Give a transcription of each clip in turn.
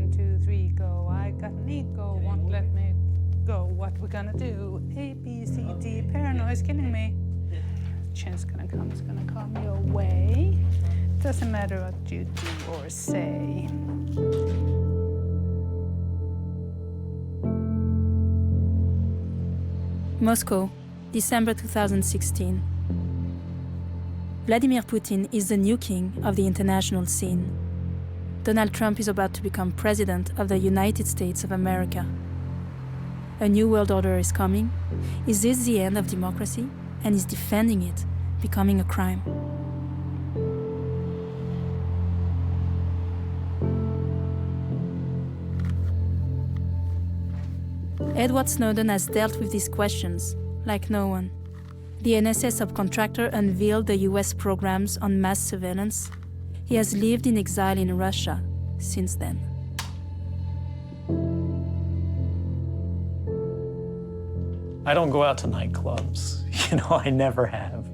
1, 2, 3, go. I got an ego, won't let me go. What we gonna do? A, B, C, D, paranoid's killing me. Change gonna come, it's gonna come your way. Doesn't matter what you do or say. Moscow, December 2016. Vladimir Putin is the new king of the international scene. Donald Trump is about to become president of the United States of America. A new world order is coming. Is this the end of democracy? And is defending it becoming a crime? Edward Snowden has dealt with these questions like no one. The NSA subcontractor unveiled the US programs on mass surveillance. He has lived in exile in Russia since then. I don't go out to nightclubs. I never have.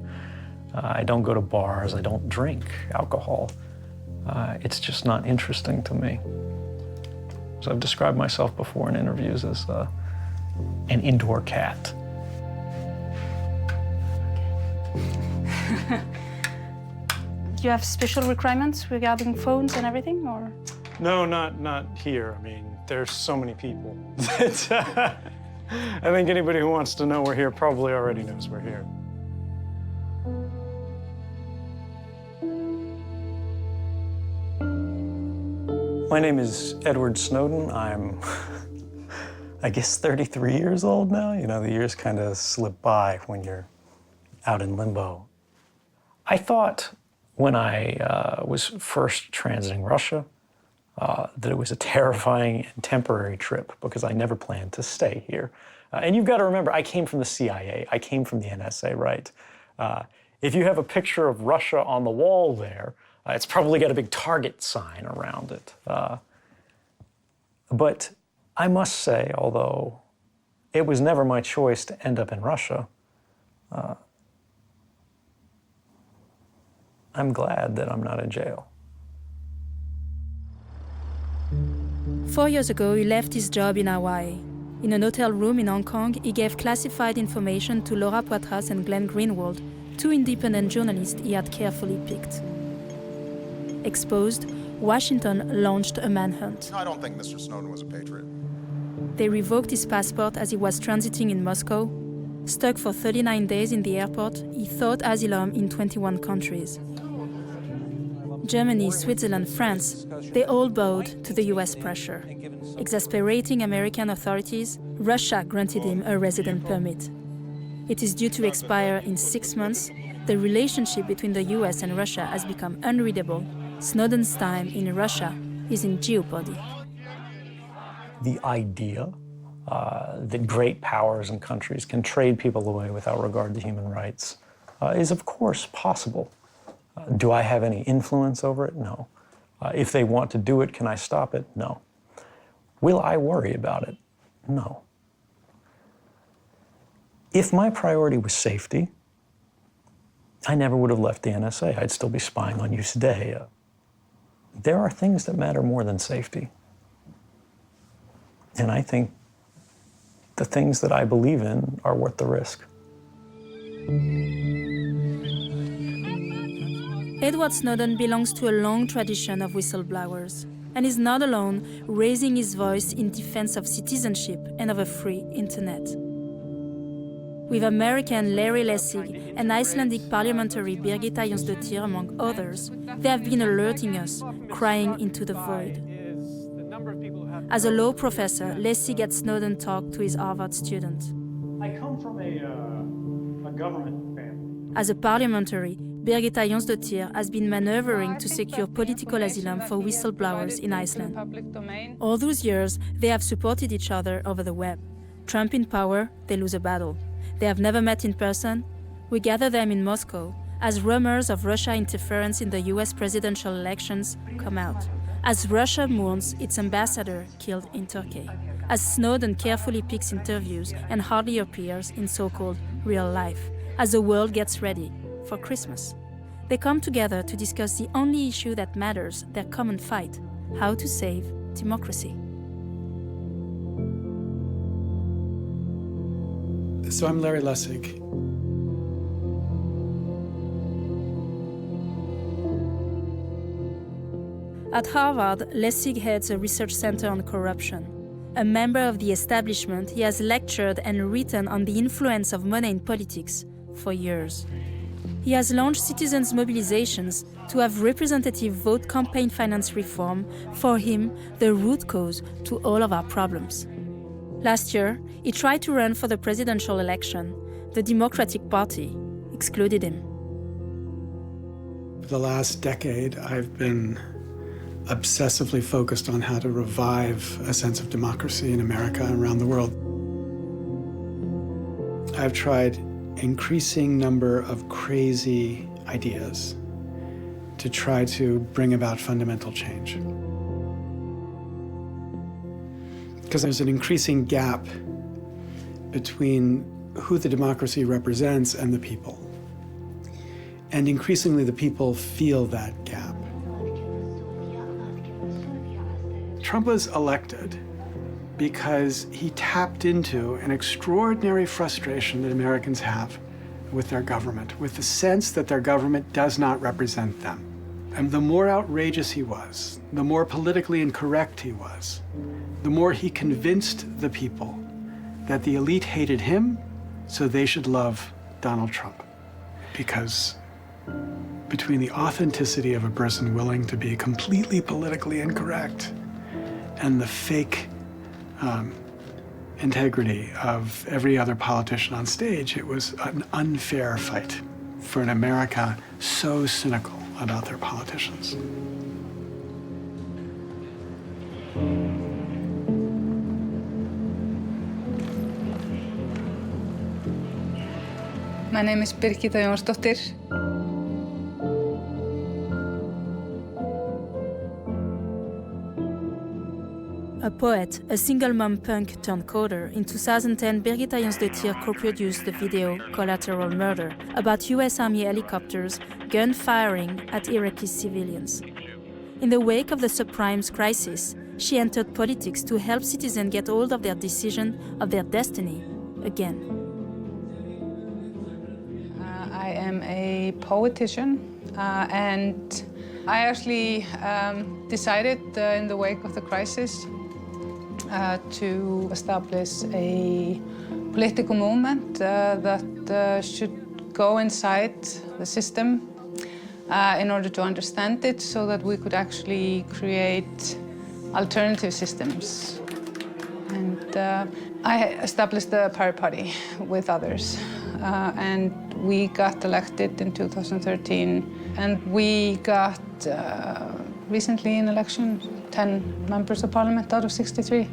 I don't go to bars. I don't drink alcohol. It's just not interesting to me. So I've described myself before in interviews as an indoor cat. Do you have special requirements regarding phones and everything, or? No, not here. I mean, there's so many people that I think anybody who wants to know we're here probably already knows we're here. My name is Edward Snowden. I'm, I guess, 33 years old now. The years kind of slip by when you're out in limbo. I thought when I was first transiting Russia that it was a terrifying and temporary trip because I never planned to stay here. And you've got to remember, I came from the CIA. I came from the NSA, right? If you have a picture of Russia on the wall there, it's probably got a big target sign around it. But I must say, although it was never my choice to end up in Russia, I'm glad that I'm not in jail. 4 years ago, he left his job in Hawaii. In an hotel room in Hong Kong, he gave classified information to Laura Poitras and Glenn Greenwald, two independent journalists he had carefully picked. Exposed, Washington launched a manhunt. I don't think Mr. Snowden was a patriot. They revoked his passport as he was transiting in Moscow. Stuck for 39 days in the airport, he sought asylum in 21 countries. Germany, Switzerland, France, they all bowed to the US pressure. Exasperating American authorities, Russia granted him a resident permit. It is due to expire in 6 months. The relationship between the US and Russia has become unreadable. Snowden's time in Russia is in jeopardy. The idea that great powers and countries can trade people away without regard to human rights is, of course, possible. Do I have any influence over it? No. If they want to do it, can I stop it? No. Will I worry about it? No. If my priority was safety, I never would have left the NSA. I'd still be spying on you today. There are things that matter more than safety. And I think the things that I believe in are worth the risk. Edward Snowden belongs to a long tradition of whistleblowers and is not alone, raising his voice in defense of citizenship and of a free internet. With American Larry Lessig and Icelandic parliamentary Birgitta Jonsdottir, among others, they have been alerting us, crying into the void. As a law professor, Lessig at Snowden talked to his Harvard student. I come from a government family. As a parliamentary, Birgitta Jonsdottir has been maneuvering to secure political asylum for whistleblowers in Iceland. All those years, they have supported each other over the web. Trump in power, they lose a battle. They have never met in person. We gather them in Moscow as rumors of Russia interference in the US presidential elections come out. As Russia mourns its ambassador killed in Turkey. As Snowden carefully picks interviews and hardly appears in so-called real life. As the world gets ready for Christmas. They come together to discuss the only issue that matters, their common fight, how to save democracy. So I'm Lessig. At Harvard, Lessig heads a research center on corruption. A member of the establishment, he has lectured and written on the influence of money in politics for years. He has launched citizens' mobilizations to have representative vote campaign finance reform, for him, the root cause to all of our problems. Last year, he tried to run for the presidential election. The Democratic Party excluded him. For the last decade, I've been obsessively focused on how to revive a sense of democracy in America and around the world. I've tried increasing number of crazy ideas to try to bring about fundamental change. Because there's an increasing gap between who the democracy represents and the people. And increasingly the people feel that gap. Trump was elected because he tapped into an extraordinary frustration that Americans have with their government, with the sense that their government does not represent them. And the more outrageous he was, the more politically incorrect he was, the more he convinced the people that the elite hated him, so they should love Donald Trump. Because between the authenticity of a person willing to be completely politically incorrect and the fake integrity of every other politician on stage, it was an unfair fight for an America so cynical about their politicians. My name is Webirgita Yونسdóttir. A poet, a single-mom punk turned coder, in 2010 Birgitta Yonsdottir co-produced the video Collateral Murder about US Army helicopters gun firing at Iraqi civilians. In the wake of the subprimes crisis, she entered politics to help citizens get hold of their decision, of their destiny, again. I am a poetician, and I actually decided in the wake of the crisis to establish a political movement that should go inside the system in order to understand it, so that we could actually create alternative systems. And I established the Pirate Party with others, and we got elected in 2013, and we got recently in election 10 members of parliament out of 63.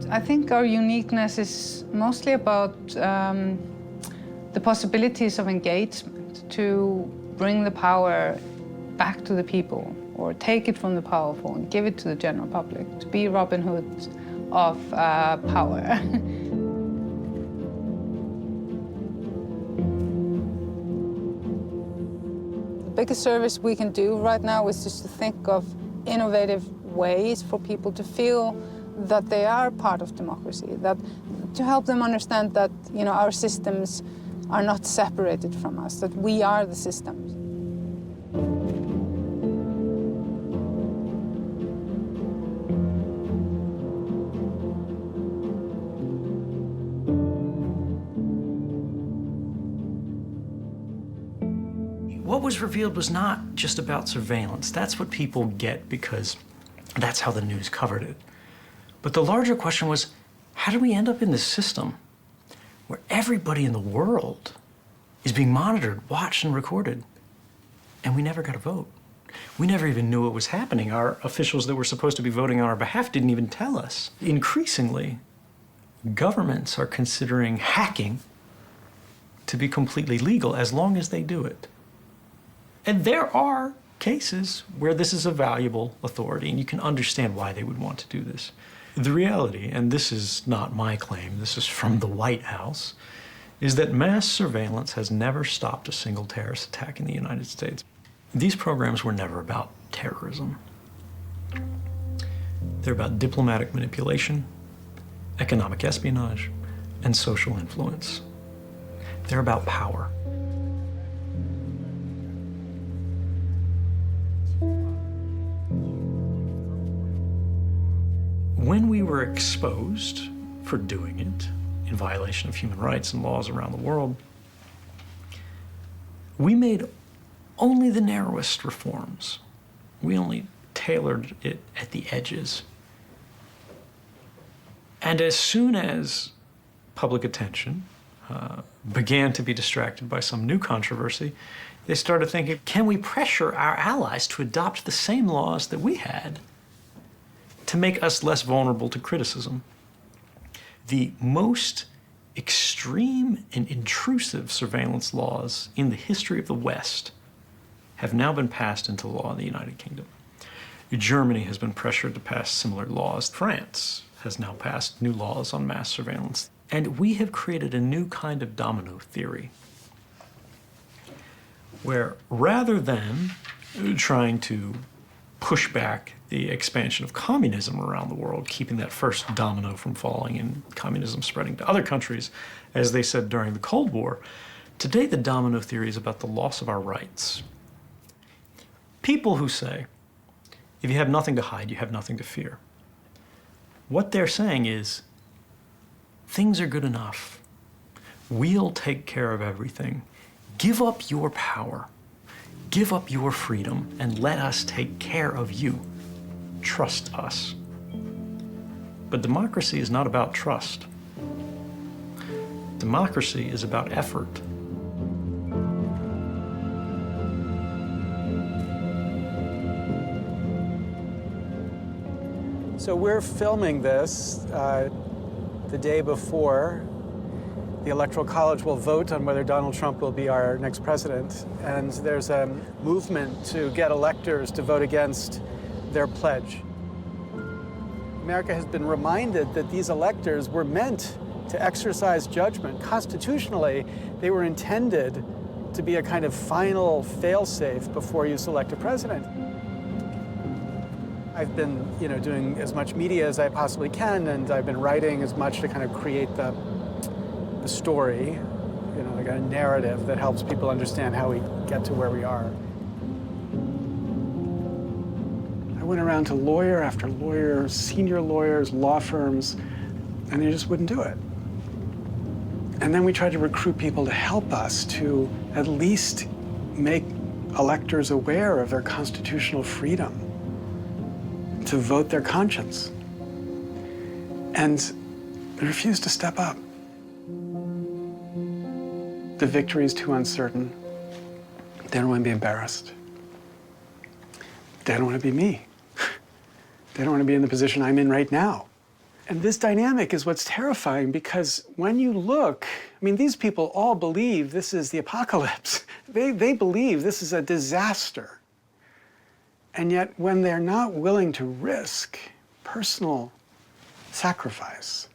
I think our uniqueness is mostly about the possibilities of engagement to bring the power back to the people, or take it from the powerful and give it to the general public, to be Robin Hood of power. The biggest service we can do right now is just to think of innovative ways for people to feel that they are part of democracy, that to help them understand that, you know, our systems are not separated from us, that we are the systems. What was revealed was not just about surveillance. That's what people get because that's how the news covered it. But the larger question was, how do we end up in this system where everybody in the world is being monitored, watched, and recorded, and we never got a vote? We never even knew what was happening. Our officials that were supposed to be voting on our behalf didn't even tell us. Increasingly, governments are considering hacking to be completely legal as long as they do it. And there are cases where this is a valuable authority, and you can understand why they would want to do this. The reality, and this is not my claim, this is from the White House, is that mass surveillance has never stopped a single terrorist attack in the United States. These programs were never about terrorism. They're about diplomatic manipulation, economic espionage, and social influence. They're about power. When we were exposed for doing it in violation of human rights and laws around the world, we made only the narrowest reforms. We only tailored it at the edges. And as soon as public attention began to be distracted by some new controversy, they started thinking, can we pressure our allies to adopt the same laws that we had to make us less vulnerable to criticism? The most extreme and intrusive surveillance laws in the history of the West have now been passed into law in the United Kingdom. Germany has been pressured to pass similar laws. France has now passed new laws on mass surveillance. And we have created a new kind of domino theory, where rather than trying to push back the expansion of communism around the world, keeping that first domino from falling and communism spreading to other countries, as they said during the Cold War, today the domino theory is about the loss of our rights. People who say, if you have nothing to hide, you have nothing to fear. What they're saying is, things are good enough. We'll take care of everything. Give up your power. Give up your freedom and let us take care of you. Trust us. But democracy is not about trust. Democracy is about effort. So we're filming this the day before the Electoral College will vote on whether Donald Trump will be our next president. And there's a movement to get electors to vote against their pledge. America has been reminded that these electors were meant to exercise judgment. Constitutionally, they were intended to be a kind of final fail-safe before you select a president. I've been, doing as much media as I possibly can, and I've been writing as much to kind of create the story, like a narrative that helps people understand how we get to where we are. I went around to lawyer after lawyer, senior lawyers, law firms, and they just wouldn't do it. And then we tried to recruit people to help us to at least make electors aware of their constitutional freedom to vote their conscience. And they refused to step up. The victory is too uncertain. They don't want to be embarrassed. They don't want to be me. They don't want to be in the position I'm in right now. And this dynamic is what's terrifying, because when you look, these people all believe this is the apocalypse. They believe this is a disaster. And yet, when they're not willing to risk personal sacrifice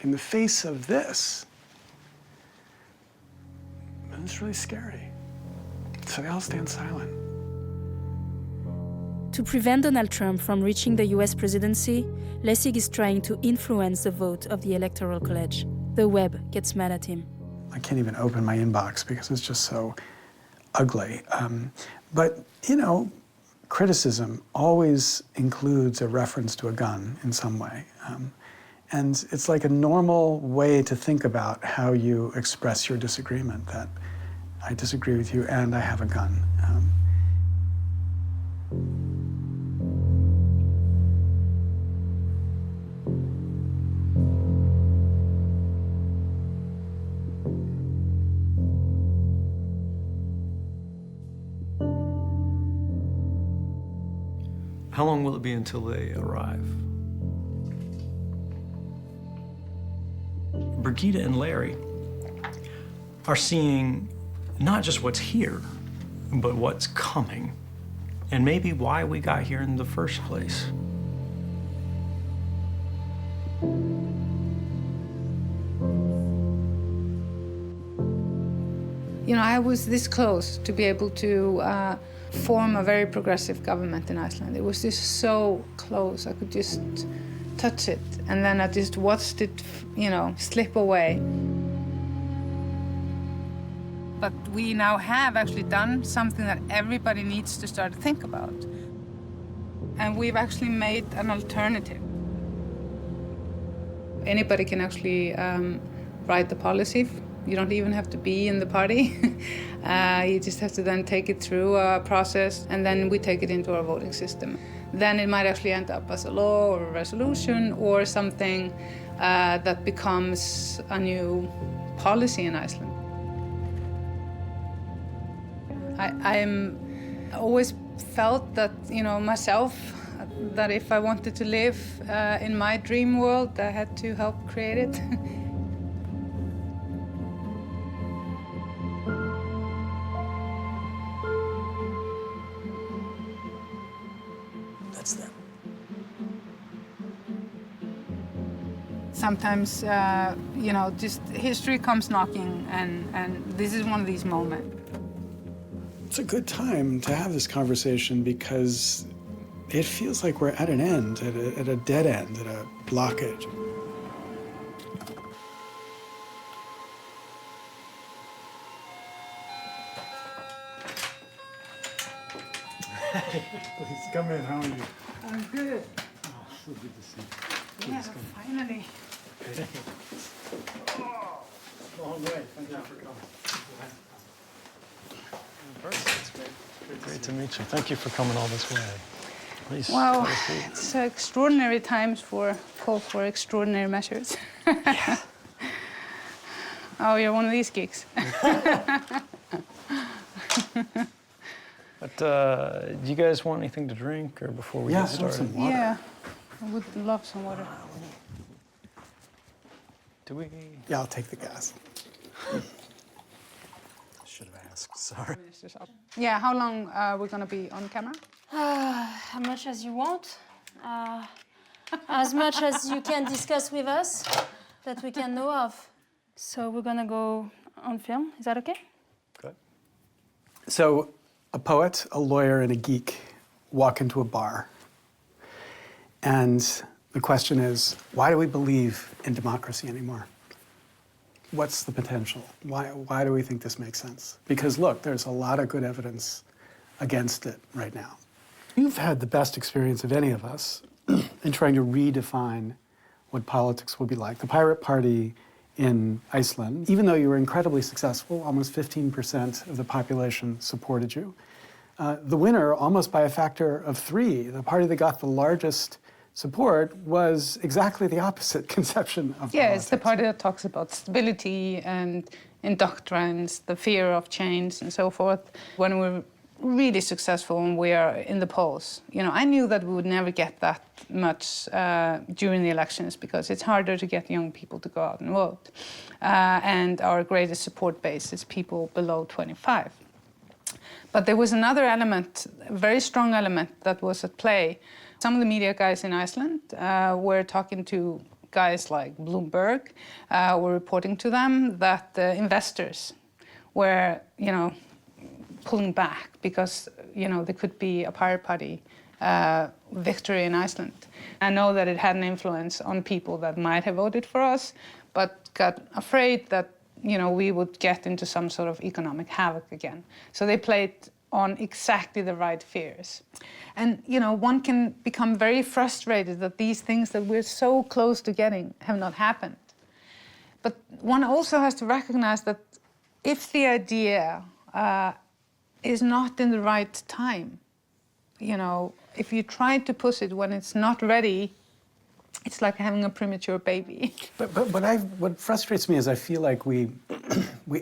in the face of this, it's really scary. So they all stand silent. To prevent Donald Trump from reaching the US presidency, Lessig is trying to influence the vote of the Electoral College. The web gets mad at him. I can't even open my inbox because it's just so ugly. But, criticism always includes a reference to a gun in some way. And it's like a normal way to think about how you express your disagreement, that I disagree with you and I have a gun. How long will it be until they arrive? Webirgieta and Larry are seeing not just what's here, but what's coming, and maybe why we got here in the first place. I was this close to be able to form a very progressive government in Iceland. It was just so close. I could just touch it, and then I just watched it, slip away. But we now have actually done something that everybody needs to start to think about. And we've actually made an alternative. Anybody can actually write the policy. You don't even have to be in the party. You just have to then take it through a process, and then we take it into our voting system. Then it might actually end up as a law or a resolution or something that becomes a new policy in Iceland. I'm always felt that, myself, that if I wanted to live in my dream world, I had to help create it. That's them. Sometimes, just history comes knocking, and this is one of these moments. It's a good time to have this conversation because it feels like we're at an end, at a dead end, at a blockage. Please come in. How are you? I'm good. Oh, so good to see you. Yeah, finally. Long way. Thank you for coming. Great to meet you. Thank you for coming all this way. Please. Well, it's extraordinary times for extraordinary measures. Yeah. Oh, you're one of these geeks. But do you guys want anything to drink or before we get started? Some water. Yeah, I would love some water. Do we? Yeah, I'll take the gas. Should have asked. Sorry. Yeah, how long are we gonna be on camera? How much as you want. As much as you can discuss with us that we can know of. So we're gonna go on film. Is that okay? Good. So, a poet, a lawyer, and a geek walk into a bar. And the question is, why do we believe in democracy anymore? What's the potential? Why do we think this makes sense? Because look, there's a lot of good evidence against it right now. You've had the best experience of any of us in trying to redefine what politics will be like. The Pirate Party in Iceland, even though you were incredibly successful, almost 15% of the population supported you. The winner, almost by a factor of 3, the party that got the largest support was exactly the opposite conception of Yeah, politics. it's the party that talks about stability and indoctrines, the fear of change and so forth. When we're really successful and we are in the polls, I knew that we would never get that much during the elections because it's harder to get young people to go out and vote. And our greatest support base is people below 25. But there was another element, a very strong element that was at play. Some of the media guys in Iceland were talking to guys like Bloomberg, were reporting to them that the investors were, pulling back because, there could be a Pirate Party victory in Iceland. I know that it had an influence on people that might have voted for us, but got afraid that, we would get into some sort of economic havoc again. So they played on exactly the right fears. And, one can become very frustrated that these things that we're so close to getting have not happened. But one also has to recognize that if the idea is not in the right time, if you try to push it when it's not ready, it's like having a premature baby. But what frustrates me is I feel like we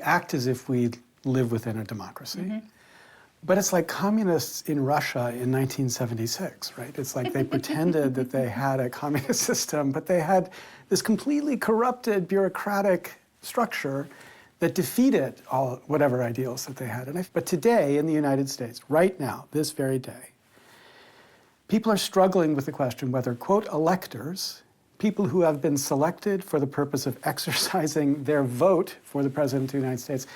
act as if we live within a democracy. Mm-hmm. But it's like communists in Russia in 1976, right? It's like they pretended that they had a communist system, but they had this completely corrupted bureaucratic structure that defeated whatever ideals that they had. But today in the United States, right now, this very day, people are struggling with the question whether, quote, electors, people who have been selected for the purpose of exercising their vote for the President of the United States,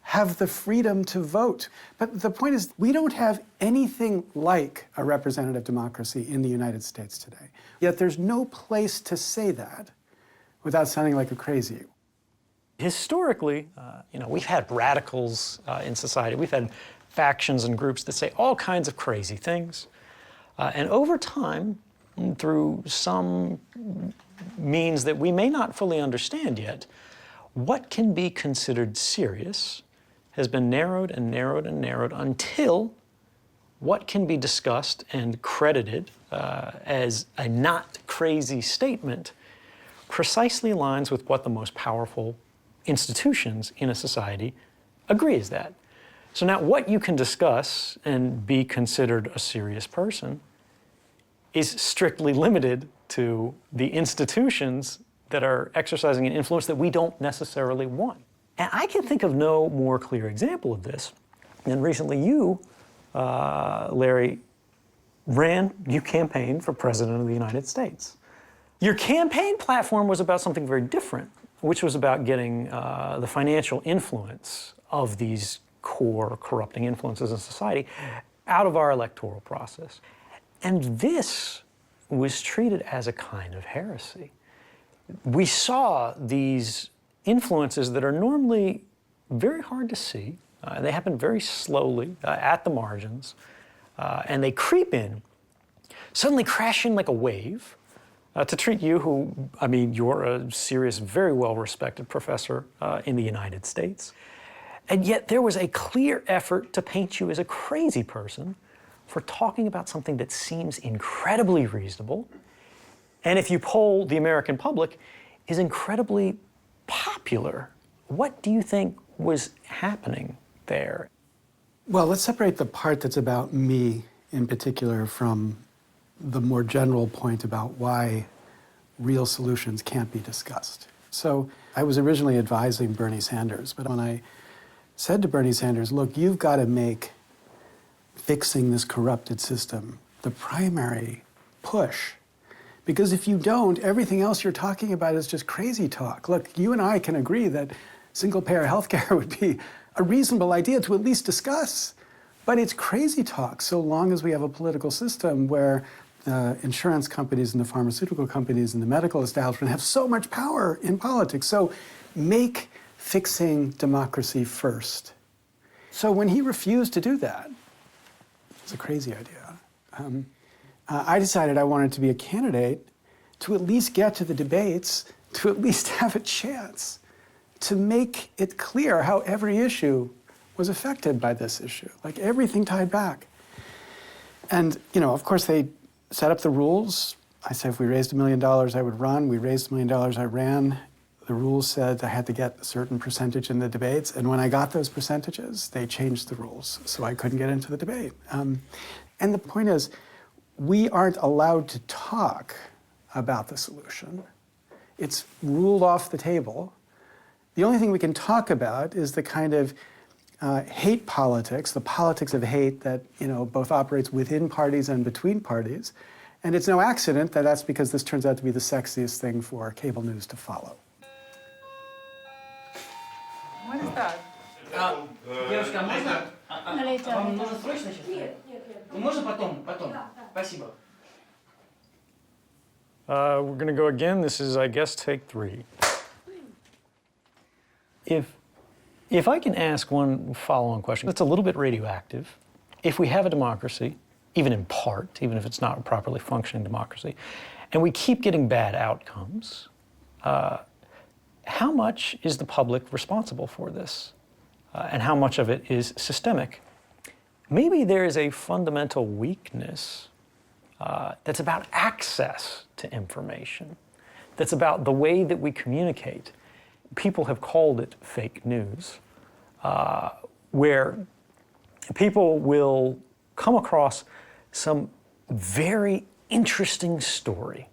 have the freedom to vote. But the point is, we don't have anything like a representative democracy in the United States today. Yet there's no place to say that without sounding like a crazy. Historically, we've had radicals in society. We've had factions and groups that say all kinds of crazy things. And over time, through some means that we may not fully understand yet, what can be considered serious has been narrowed and narrowed and narrowed until what can be discussed and credited as a not crazy statement precisely aligns with what the most powerful institutions in a society agree is that. So now what you can discuss and be considered a serious person is strictly limited to the institutions that are exercising an influence that we don't necessarily want. And I can think of no more clear example of this than recently you, Larry, you campaigned for President of the United States. Your campaign platform was about something very different, which was about getting the financial influence of these core corrupting influences in society out of our electoral process. And this was treated as a kind of heresy. We saw these influences that are normally very hard to see. They happen very slowly at the margins, and they creep in, suddenly crash in like a wave to treat you who, you're a serious, very well-respected professor in the United States. And yet there was a clear effort to paint you as a crazy person for talking about something that seems incredibly reasonable, and if you poll the American public, is incredibly popular. What do you think was happening there? Well, let's separate the part that's about me in particular from the more general point about why real solutions can't be discussed. So I was originally advising Bernie Sanders, but when I said to Bernie Sanders, look, you've got to make fixing this corrupted system the primary push. Because if you don't, everything else you're talking about is just crazy talk. Look, you and I can agree that single-payer healthcare would be a reasonable idea to at least discuss. But it's crazy talk so long as we have a political system where the insurance companies and the pharmaceutical companies and the medical establishment have so much power in politics. So make fixing democracy first. So when he refused to do that, it's a crazy idea. I decided I wanted to be a candidate to at least get to the debates, to at least have a chance to make it clear how every issue was affected by this issue, like everything tied back. And, of course, they set up the rules. I said if we raised $1 million, I would run. We raised $1 million, I ran. The rules said I had to get a certain percentage in the debates, and when I got those percentages, they changed the rules, so I couldn't get into the debate. And the point is, we aren't allowed to talk about the solution. It's ruled off the table. The only thing we can talk about is the kind of hate politics, the politics of hate that both operates within parties and between parties. And it's no accident that that's because this turns out to be the sexiest thing for cable news to follow. What is that? Девушка, можно? Вам нужно срочно сейчас? Нет. Ну, можно потом? Спасибо. We're going to go again. This is, I guess, take 3. If I can ask one follow-on question, that's a little bit radioactive. If we have a democracy, even in part, even if it's not a properly functioning democracy, and we keep getting bad outcomes, how much is the public responsible for this? And how much of it is systemic? Maybe there is a fundamental weakness that's about access to information, that's about the way that we communicate. People have called it fake news, where people will come across some very interesting story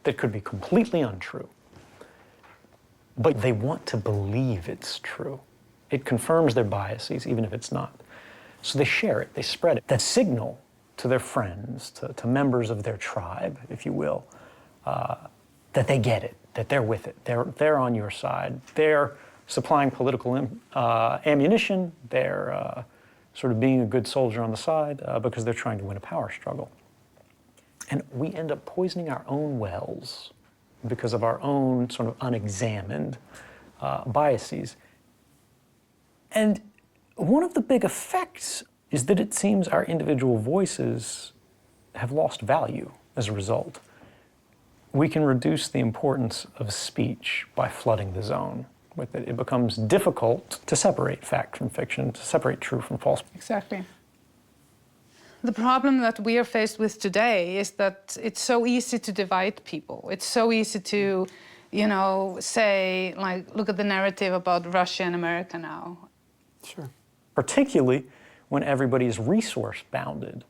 that could be completely untrue, but they want to believe it's true. It confirms their biases, even if it's not. So they share it, they spread it. That signal to their friends, to members of their tribe, if you will, that they get it, that they're with it, they're on your side, they're supplying political ammunition. They're sort of being a good soldier on the side because they're trying to win a power struggle. And we end up poisoning our own wells because of our own sort of unexamined biases. And one of the big effects is that it seems our individual voices have lost value as a result. We can reduce the importance of speech by flooding the zone with it. It becomes difficult to separate fact from fiction, to separate true from false. Exactly. The problem that we are faced with today is that it's so easy to divide people. It's so easy to, you know, say, like, look at the narrative about Russia and America now. Sure. Particularly when everybody is resource-bounded.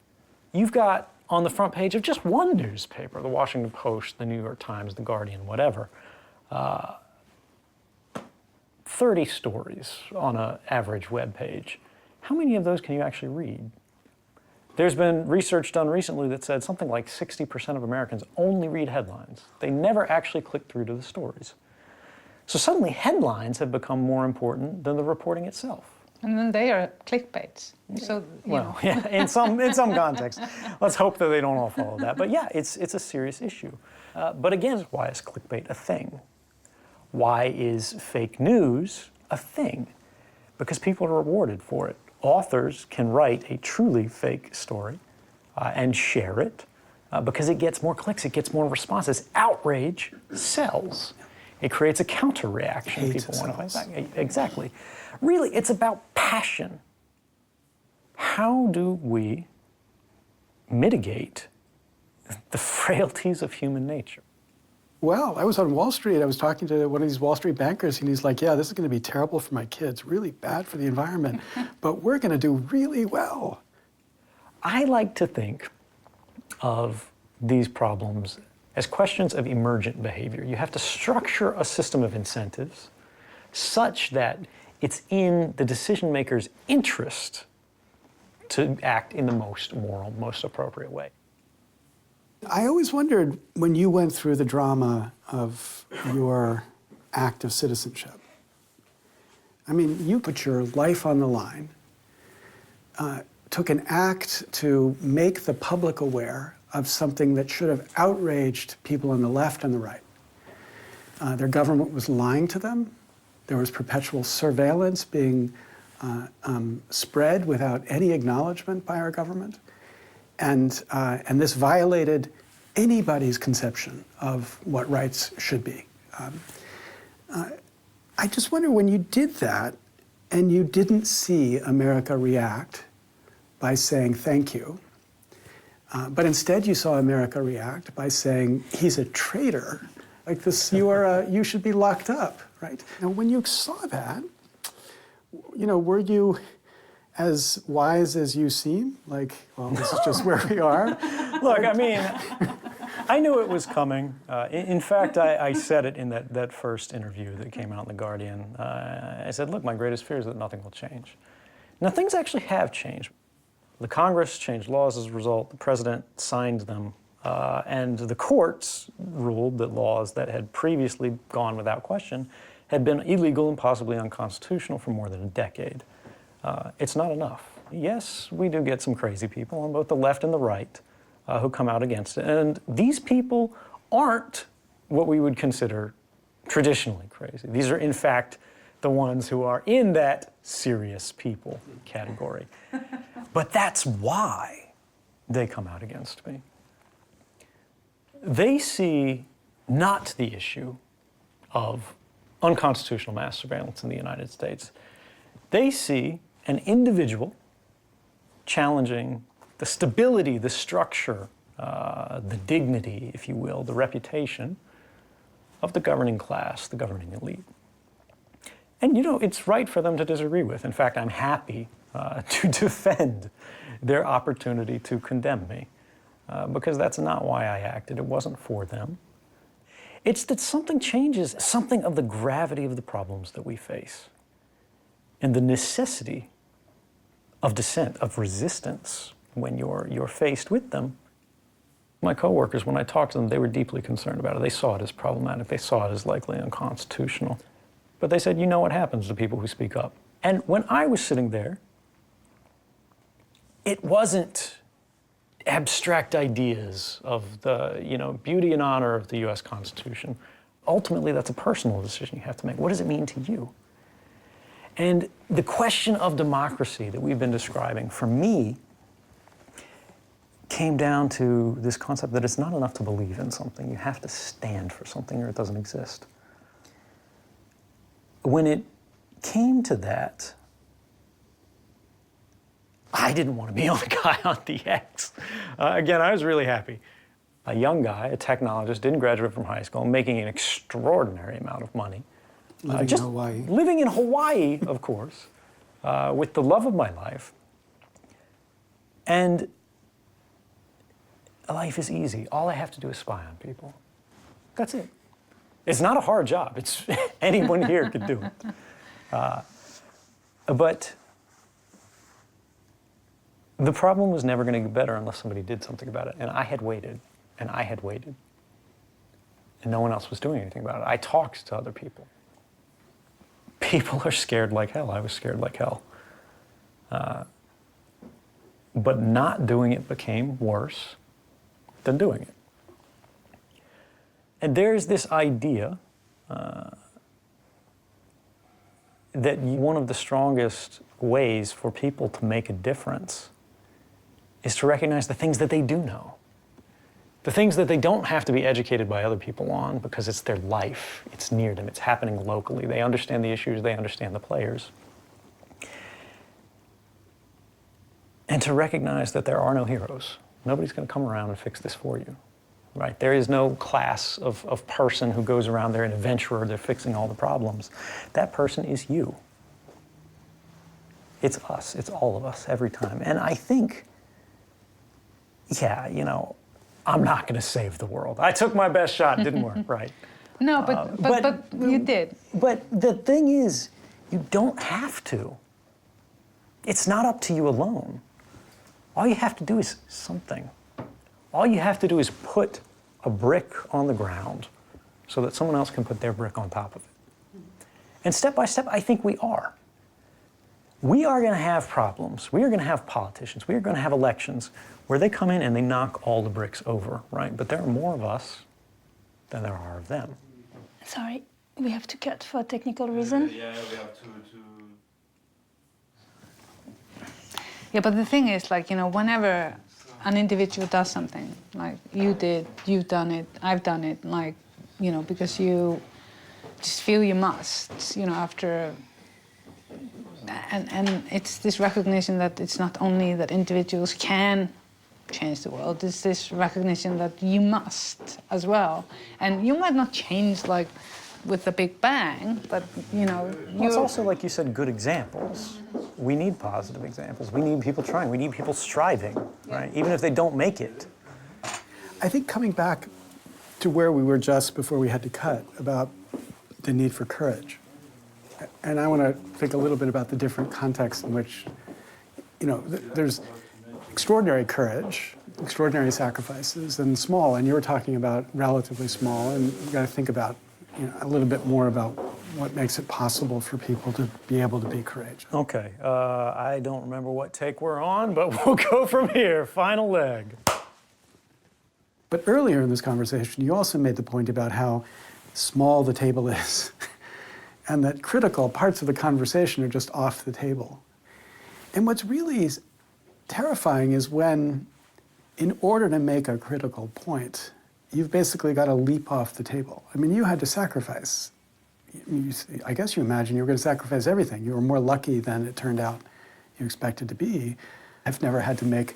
You've got on the front page of just one newspaper, the Washington Post, the New York Times, the Guardian, whatever, 30 stories on an average web page. How many of those can you actually read? There's been research done recently that said something like 60% of Americans only read headlines. They never actually click through to the stories. So suddenly headlines have become more important than the reporting itself. And then they are clickbaits. So, well, yeah, in some context. Let's hope that they don't all follow that. But yeah, it's a serious issue. But again, why is clickbait a thing? Why is fake news a thing? Because people are rewarded for it. Authors can write a truly fake story and share it because it gets more clicks, it gets more responses. Outrage sells. It creates a counter-reaction. People want to fight back. Exactly. Really, it's about passion. How do we mitigate the frailties of human nature? Well, I was on Wall Street. I was talking to one of these Wall Street bankers, and he's like, yeah, this is going to be terrible for my kids, really bad for the environment, but we're going to do really well. I like to think of these problems as questions of emergent behavior. You have to structure a system of incentives such that it's in the decision maker's interest to act in the most moral, most appropriate way. I always wondered when you went through the drama of your act of citizenship. I mean, you put your life on the line, took an act to make the public aware of something that should have outraged people on the left and the right. Their government was lying to them. There was perpetual surveillance being spread without any acknowledgement by our government. And this violated anybody's conception of what rights should be. I just wonder, when you did that and you didn't see America react by saying thank you, but instead you saw America react by saying he's a traitor, like this, you should be locked up, right? Now, when you saw that, you know, were you as wise as you seem? Like, well, this is just where we are? Look, I mean, I knew it was coming. In fact, I said it in that first interview that came out in The Guardian. I said, look, my greatest fear is that nothing will change. Now, things actually have changed. The Congress changed laws as a result. The president signed them. And the courts ruled that laws that had previously gone without question had been illegal and possibly unconstitutional for more than a decade. It's not enough. Yes, we do get some crazy people on both the left and the right who come out against it. And these people aren't what we would consider traditionally crazy. These are, in fact, the ones who are in that serious people category. But that's why they come out against me. They see not the issue of unconstitutional mass surveillance in the United States. They see an individual challenging the stability, the structure, the dignity, if you will, the reputation of the governing class, the governing elite. And, you know, it's right for them to disagree with. In fact, I'm happy to defend their opportunity to condemn me because that's not why I acted. It wasn't for them. It's that something changes, something of the gravity of the problems that we face and the necessity of dissent, of resistance when you're faced with them. My coworkers, when I talked to them, they were deeply concerned about it. They saw it as problematic. They saw it as likely unconstitutional. But they said, you know what happens to people who speak up. And when I was sitting there, it wasn't abstract ideas of the, beauty and honor of the US Constitution. Ultimately, that's a personal decision you have to make. What does it mean to you? And the question of democracy that we've been describing, for me, came down to this concept that it's not enough to believe in something. You have to stand for something or it doesn't exist. When it came to that, I didn't want to be the only guy on the X. Again, I was really happy. A young guy, a technologist, didn't graduate from high school, making an extraordinary amount of money. Living in Hawaii. Living in Hawaii, of course, with the love of my life. And life is easy. All I have to do is spy on people. That's it. It's not a hard job. It's anyone here could do it. But the problem was never going to get better unless somebody did something about it. And I had waited, and I had waited. And no one else was doing anything about it. I talked to other people. People are scared like hell. I was scared like hell. But not doing it became worse than doing it. And there's this idea that one of the strongest ways for people to make a difference is to recognize the things that they do know. The things that they don't have to be educated by other people on because it's their life, it's near them, it's happening locally. They understand the issues, they understand the players. And to recognize that there are no heroes. Nobody's going to come around and fix this for you, right? There is no class of person who goes around there, an adventurer, they're fixing all the problems. That person is you. It's us, it's all of us every time. And I think, I'm not going to save the world. I took my best shot, didn't work, right? No, but you did. But the thing is, you don't have to. It's not up to you alone. All you have to do is something. All you have to do is put a brick on the ground so that someone else can put their brick on top of it. And step by step, I think we are. We are going to have problems. We are going to have politicians. We are going to have elections where they come in and they knock all the bricks over, right? But there are more of us than there are of them. Sorry, we have to cut for a technical reason. Yeah, we have to. Yeah, but the thing is, whenever an individual does something, like you did, you've done it, I've done it, because you just feel you must, after. And it's this recognition that it's not only that individuals can change the world, it's this recognition that you must as well. And you might not change with a big bang, but Well, it's also, like you said, good examples. We need positive examples. We need people trying. We need people striving, right? Even if they don't make it. I think coming back to where we were just before we had to cut about the need for courage. And I want to think a little bit about the different contexts in which, there's extraordinary courage, extraordinary sacrifices, and small. And you were talking about relatively small, and you've got to think about, a little bit more about what makes it possible for people to be able to be courageous. Okay, I don't remember what take we're on, but we'll go from here. Final leg. But earlier in this conversation, you also made the point about how small the table is. And that critical parts of the conversation are just off the table. And what's really terrifying is when, in order to make a critical point, you've basically got to leap off the table. I mean, you had to sacrifice. I guess you imagine you were going to sacrifice everything. You were more lucky than it turned out you expected to be. I've never had to make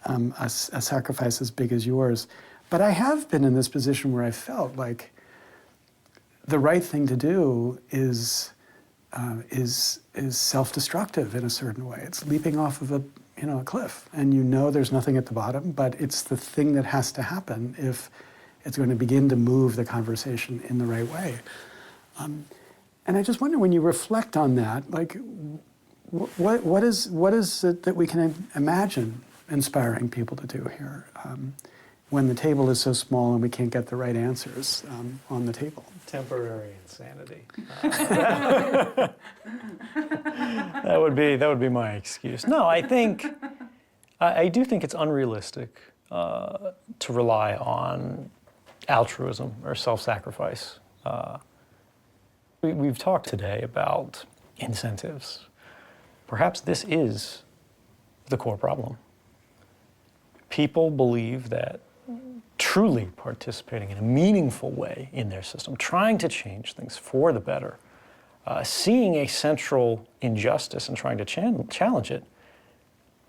a sacrifice as big as yours. But I have been in this position where I felt like the right thing to do is self-destructive in a certain way. It's leaping off of a cliff, and there's nothing at the bottom, but it's the thing that has to happen if it's going to begin to move the conversation in the right way. And I just wonder, when you reflect on that, what is it that we can imagine inspiring people to do here? when the table is so small and we can't get the right answers on the table. Temporary insanity. That would be my excuse. No, I do think it's unrealistic to rely on altruism or self-sacrifice. We've talked today about incentives. Perhaps this is the core problem. People believe that truly participating in a meaningful way in their system, trying to change things for the better, seeing a central injustice and trying to challenge it,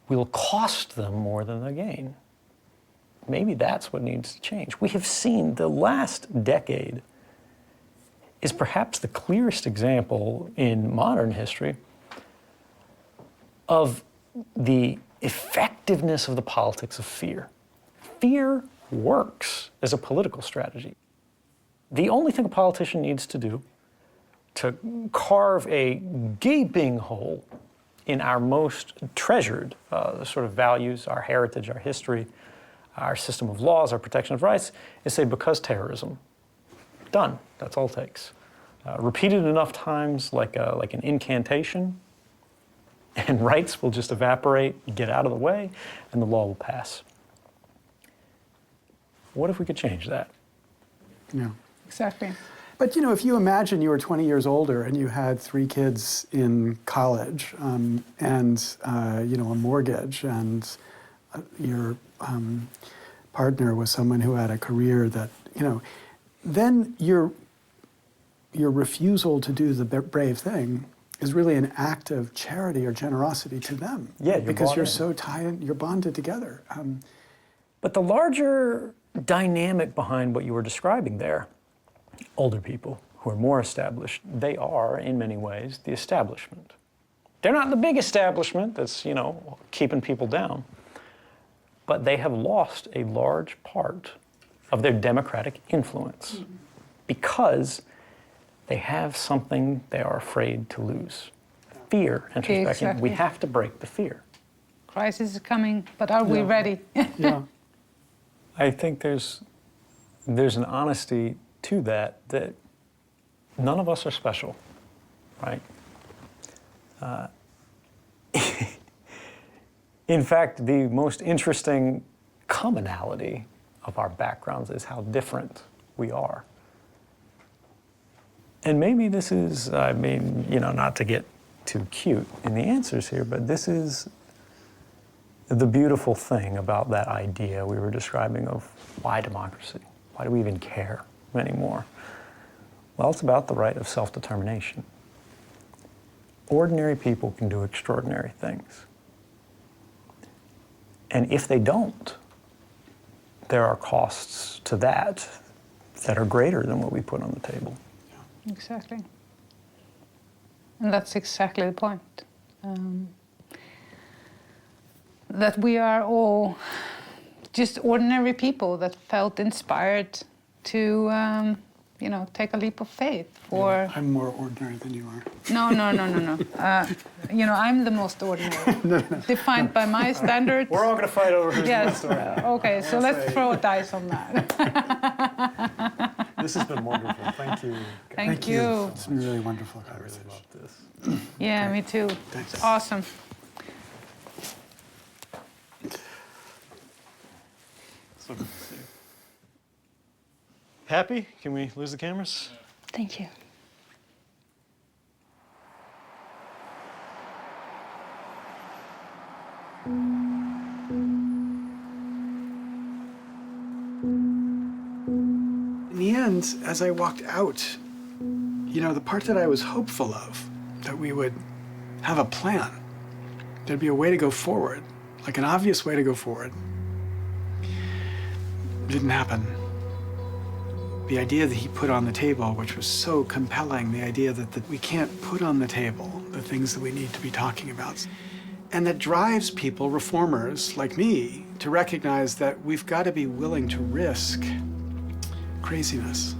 will cost them more than they gain. Maybe that's what needs to change. We have seen the last decade is perhaps the clearest example in modern history of the effectiveness of the politics of fear. Fear works as a political strategy. The only thing a politician needs to do to carve a gaping hole in our most treasured sort of values, our heritage, our history, our system of laws, our protection of rights, is say, because terrorism. Done. That's all it takes. Repeated enough times like an incantation, and rights will just evaporate, get out of the way, and the law will pass. What if we could change that? Yeah. Exactly. But you know, if you imagine you were 20 years older and you had 3 kids in college and you know, a mortgage, and your partner was someone who had a career that, you know, then your refusal to do the brave thing is really an act of charity or generosity to them. Yeah, because you're so tied, you're bonded together. But the larger dynamic behind what you were describing there, older people who are more established, they are, in many ways, the establishment. They're not the big establishment that's, you know, keeping people down, but they have lost a large part of their democratic influence because they have something they are afraid to lose. Fear enters back in. We have to break the fear. Crisis is coming, but are we ready? Yeah. I think there's an honesty to that none of us are special, right? In fact, the most interesting commonality of our backgrounds is how different we are. And maybe this is, I mean, you know, not to get too cute in the answers here, but this is the beautiful thing about that idea we were describing of why democracy? Why do we even care anymore? Well, it's about the right of self-determination. Ordinary people can do extraordinary things. And if they don't, there are costs to that are greater than what we put on the table. Exactly. And that's exactly the point. That we are all just ordinary people that felt inspired to, you know, take a leap of faith for... Yeah, I'm more ordinary than you are. No. You know, I'm the most ordinary, defined by my standards. We're all going to fight over who's Yes. the most ordinary. Okay, so let's throw a dice on that. This has been wonderful. Thank you. Thank you. It's been really wonderful I really conversation. love this. Yeah, me too. Thanks. It's awesome. So good to see you. Happy? Can we lose the cameras? Thank you. In the end, as I walked out, you know, the part that I was hopeful of, that we would have a plan, there'd be a way to go forward, like an obvious way to go forward, didn't happen. The idea that he put on the table, which was so compelling, the idea that we can't put on the table the things that we need to be talking about. And that drives people, reformers like me, to recognize that we've got to be willing to risk craziness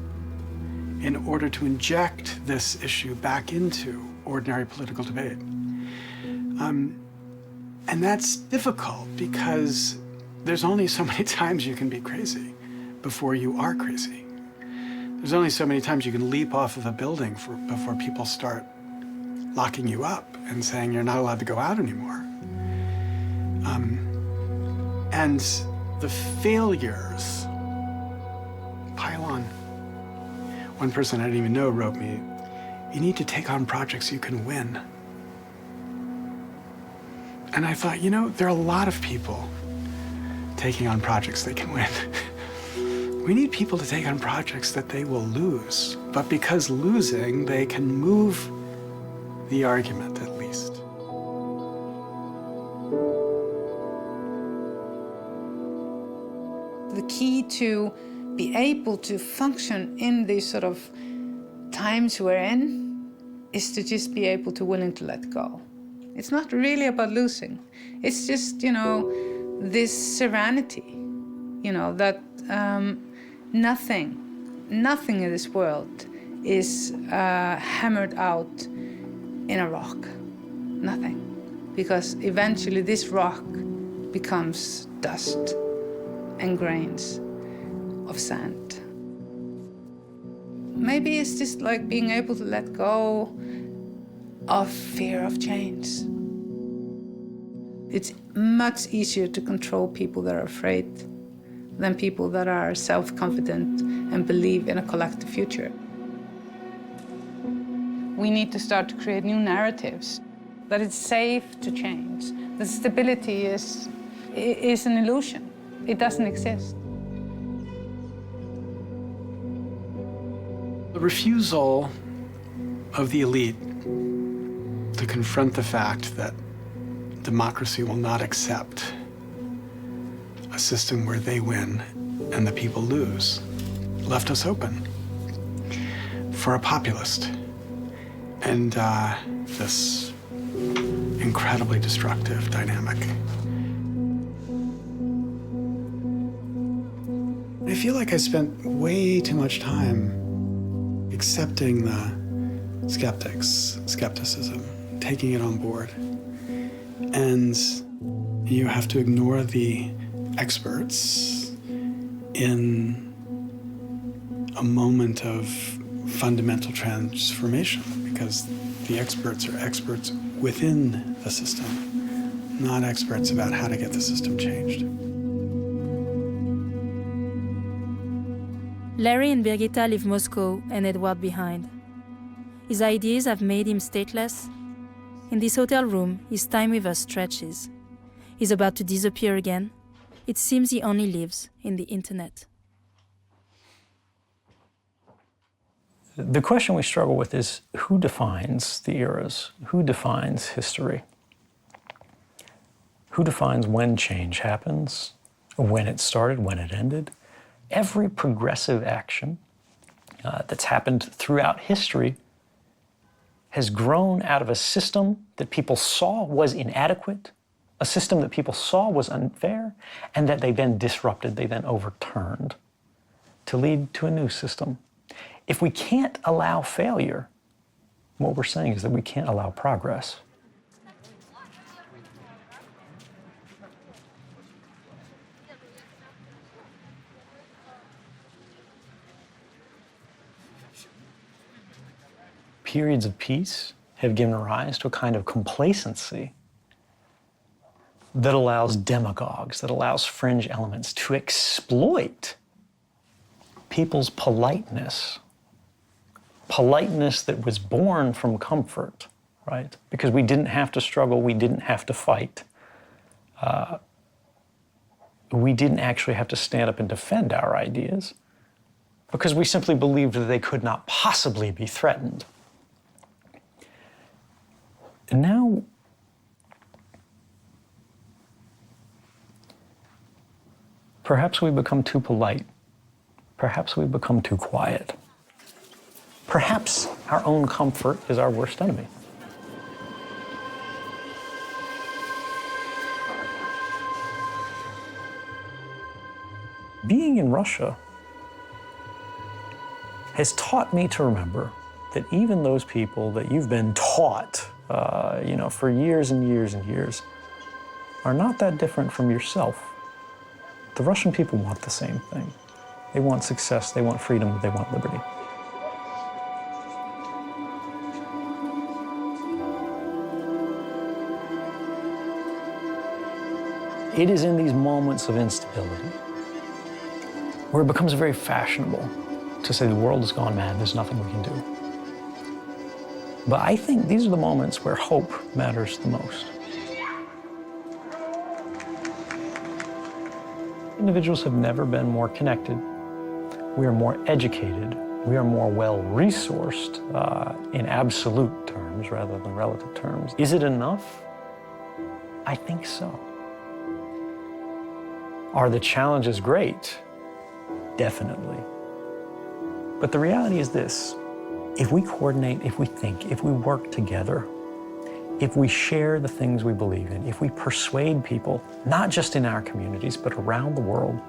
in order to inject this issue back into ordinary political debate. And that's difficult because there's only so many times you can be crazy before you are crazy. There's only so many times you can leap off of a building before people start locking you up and saying you're not allowed to go out anymore. And the failures pile on. One person I didn't even know wrote me, "You need to take on projects you can win." And I thought, you know, there are a lot of people taking on projects they can win. We need people to take on projects that they will lose, but because losing, they can move the argument at least. The key to be able to function in these sort of times we're in is to just be able to willing to let go. It's not really about losing. It's just, you know, this serenity, you know, that nothing in this world is hammered out in a rock. Nothing. Because eventually this rock becomes dust and grains of sand. Maybe it's just like being able to let go of fear of change. It's much easier to control people that are afraid than people that are self-confident and believe in a collective future. We need to start to create new narratives, that it's safe to change, that stability is an illusion. It doesn't exist. The refusal of the elite to confront the fact that democracy will not accept a system where they win and the people lose left us open for a populist and this incredibly destructive dynamic. I feel like I spent way too much time accepting the skepticism, taking it on board. And you have to ignore the experts in a moment of fundamental transformation, because the experts are experts within the system, not experts about how to get the system changed. Larry and Birgitta leave Moscow and Edward behind. His ideas have made him stateless. In this hotel room, his time with us stretches. He's about to disappear again. It seems he only lives in the internet. The question we struggle with is, who defines the eras? Who defines history? Who defines when change happens, when it started, when it ended? Every progressive action that's happened throughout history has grown out of a system that people saw was inadequate, a system that people saw was unfair, and that they then disrupted, they then overturned to lead to a new system. If we can't allow failure, what we're saying is that we can't allow progress. Periods of peace have given rise to a kind of complacency that allows demagogues, that allows fringe elements to exploit people's politeness that was born from comfort, right? Because we didn't have to struggle, we didn't have to fight. We didn't actually have to stand up and defend our ideas because we simply believed that they could not possibly be threatened. And now, perhaps we become too polite. Perhaps we become too quiet. Perhaps our own comfort is our worst enemy. Being in Russia has taught me to remember that even those people that you've been taught for years and years and years are not that different from yourself. The Russian people want the same thing. They want success, they want freedom, they want liberty. It is in these moments of instability where it becomes very fashionable to say the world has gone mad, there's nothing we can do. But I think these are the moments where hope matters the most. Individuals have never been more connected. We are more educated. We are more well-resourced in absolute terms rather than relative terms. Is it enough? I think so. Are the challenges great? Definitely. But the reality is this: if we coordinate, if we think, if we work together, if we share the things we believe in, if we persuade people, not just in our communities, but around the world,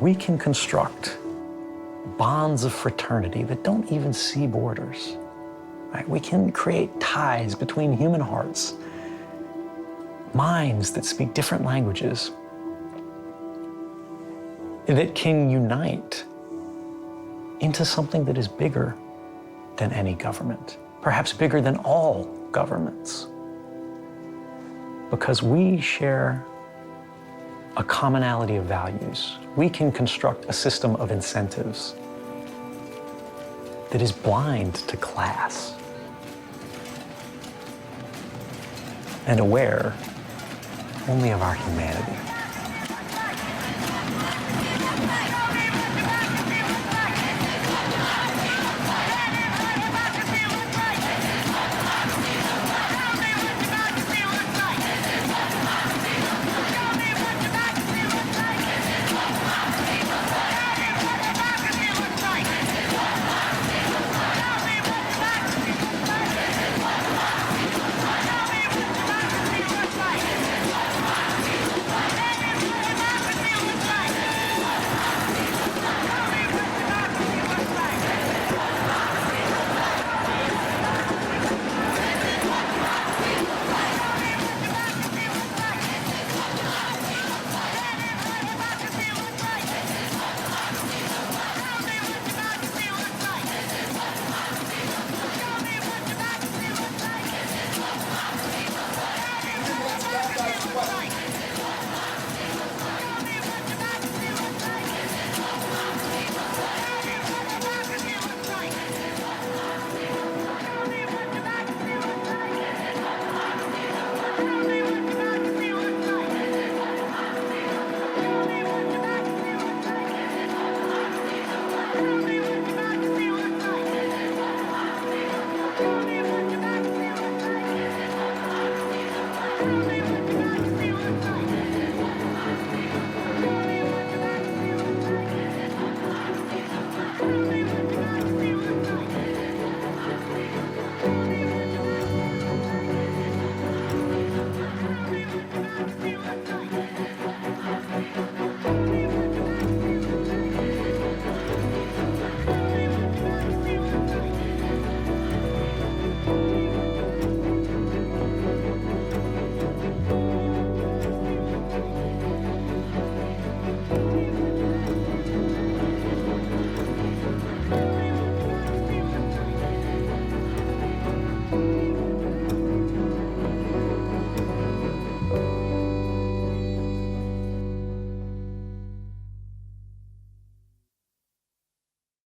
we can construct bonds of fraternity that don't even see borders. Right? We can create ties between human hearts, minds that speak different languages, that can unite into something that is bigger than any government, perhaps bigger than all governments, because we share a commonality of values. We can construct a system of incentives that is blind to class and aware only of our humanity.